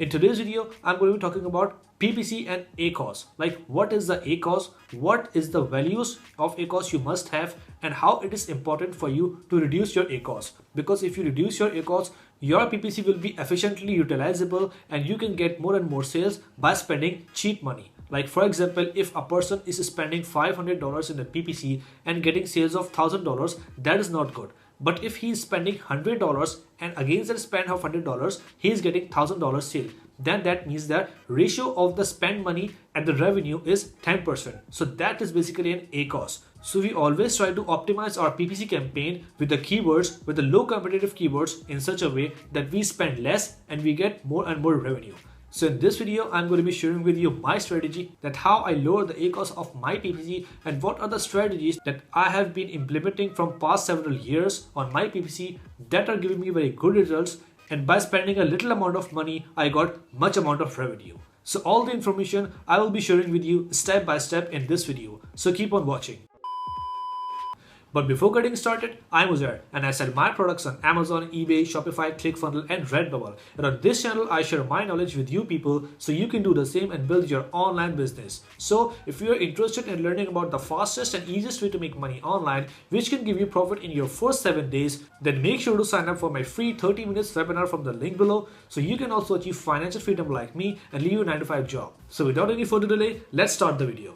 In today's video, I'm going to be talking about PPC and ACOS. Like, what is the ACOS? What is the values of ACOS you must have, and how it is important for you to reduce your ACOS. Because if you reduce your ACOS, your PPC will be efficiently utilizable and you can get more and more sales by spending cheap money. Like, for example, if a person is spending $500 in a PPC and getting sales of $1,000, that is not good. But if he is spending $100 and against that spend of $100, he is getting $1,000 sale, then that means that ratio of the spend money and the revenue is 10%. So that is basically an ACOS. So we always try to optimize our PPC campaign with the keywords, with the low competitive keywords in such a way that we spend less and we get more and more revenue. So in this video, I'm going to be sharing with you my strategy, that how I lower the ACOS of my PPC and what are the strategies that I have been implementing from past several years on my PPC that are giving me very good results, and by spending a little amount of money, I got much amount of revenue. So all the information I will be sharing with you step by step in this video. So keep on watching. But before getting started, I'm Uzair and I sell my products on Amazon, eBay, Shopify, ClickFunnels and Redbubble. And on this channel, I share my knowledge with you people so you can do the same and build your online business. So if you're interested in learning about the fastest and easiest way to make money online, which can give you profit in your first 7 days, then make sure to sign up for my free 30 minutes webinar from the link below so you can also achieve financial freedom like me and leave your 9-to-5 job. So without any further delay, let's start the video.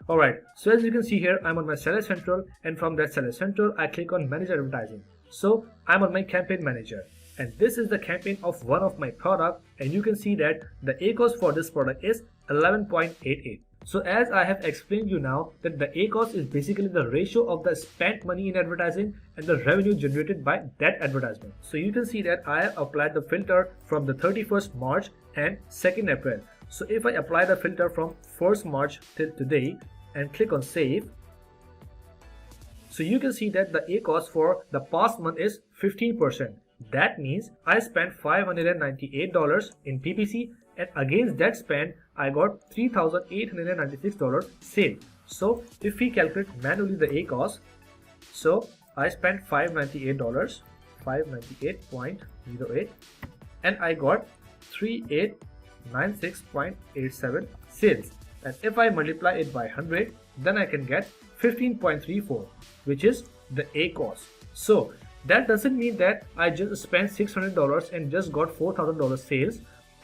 Alright, so as you can see here, I'm on my Seller Central, and from that Seller Central, I click on Manage Advertising. So I'm on my Campaign Manager, and this is the campaign of one of my product, and you can see that the ACOS for this product is 11.88. So as I have explained you now, that the ACOS is basically the ratio of the spent money in advertising and the revenue generated by that advertisement. So you can see that I have applied the filter from the 31st March and 2nd April. So if I apply the filter from 1st March till today and click on save, so you can see that the ACOS for the past month is 15%. That means I spent $598 in PPC, and against that spend I got $3,896 sale. So if we calculate manually the ACOS, so I spent $598, 598.08, and I got 3896.87 sales. And if I multiply it by 100, then I can get 15.34, which is the ACOS. So that doesn't mean that I just spent $600 and just got $4,000 sales.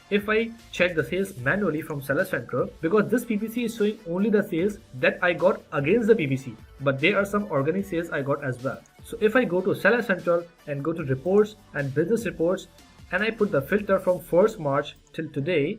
If I check the sales manually from Seller Central, because this PPC is showing only the sales that I got against the PPC, but there are some organic sales I got as well. So if I go to Seller Central and go to reports and business reports, and I put the filter from 1st March till today,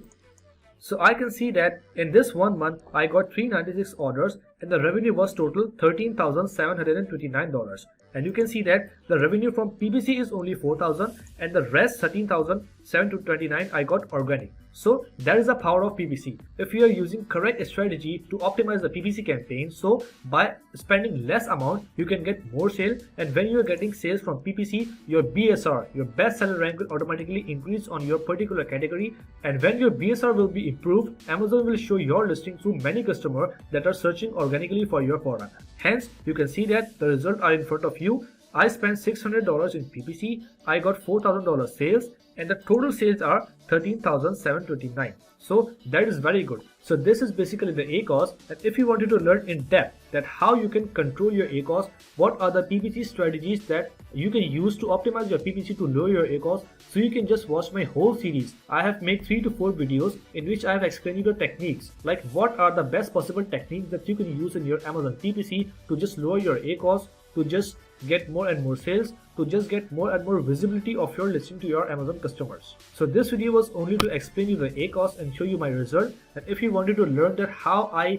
so I can see that in this 1 month I got 396 orders and the revenue was total $13,729. And you can see that the revenue from PPC is only 4,000 and the rest 13,729 I got organic. So that is the power of PPC. If you are using correct strategy to optimize the PPC campaign, so by spending less amount you can get more sale, and when you are getting sales from PPC, your BSR, your best seller rank, will automatically increase on your particular category, and when your BSR will be improved, Amazon will show your listing to many customers that are searching organically for your product. Hence you can see that the results are in front of you. I spent $600 in PPC, I got $4,000 sales, and the total sales are 13,729. So that is very good. So this is basically the ACOS. And if you wanted to learn in depth that how you can control your ACOS, what are the PPC strategies that you can use to optimize your PPC to lower your ACOS, so you can just watch my whole series. I have made 3 to 4 videos in which I have explained you the techniques, like what are the best possible techniques that you can use in your Amazon PPC to just lower your ACOS, to just get more and more sales, to just get more and more visibility of your listing to your Amazon customers. So this video was only to explain you the ACOS and show you my result. And if you wanted to learn how I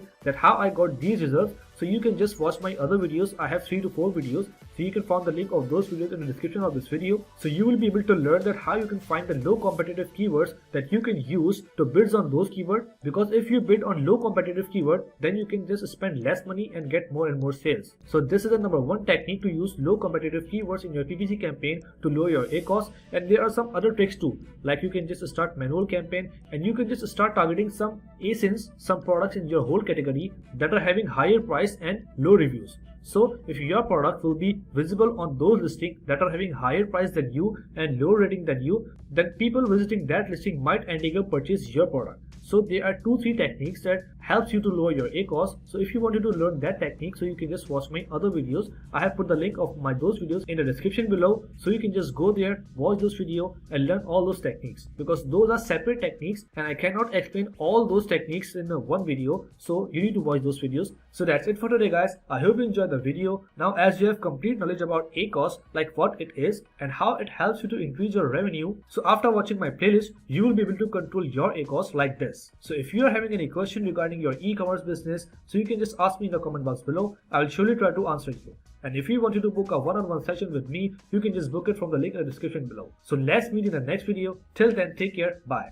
got these results, so you can just watch my other videos. I have 3 to 4 videos, so you can find the link of those videos in the description of this video. So you will be able to learn that how you can find the low competitive keywords that you can use to bid on those keywords, because if you bid on low competitive keyword, then you can just spend less money and get more and more sales. So this is the number 1 technique to use low competitive keywords in your PPC campaign to lower your ACOS. And there are some other tricks too, like you can just start manual campaign, and you can just start targeting some ASINs, some products in your whole category that are having higher price and low reviews. So if your product will be visible on those listings that are having higher price than you and lower rating than you, then people visiting that listing might ending up purchase your product. So there are 2-3 techniques that helps you to lower your ACOS. So if you wanted to learn that technique, so you can just watch my other videos. I have put the link of those videos in the description below, so you can just go there, watch those videos and learn all those techniques, because those are separate techniques and I cannot explain all those techniques in one video. So you need to watch those videos. So that's it for today, guys. I hope you enjoyed the video. Now as you have complete knowledge about ACOS, like what it is and how it helps you to increase your revenue, so after watching my playlist you will be able to control your ACOS like this. So if you are having any question regarding your e-commerce business, so you can just ask me in the comment box below. I will surely try to answer you. And if you wanted to book a one-on-one session with me, you can just book it from the link in the description below. So let's meet in the next video. Till then, take care. Bye.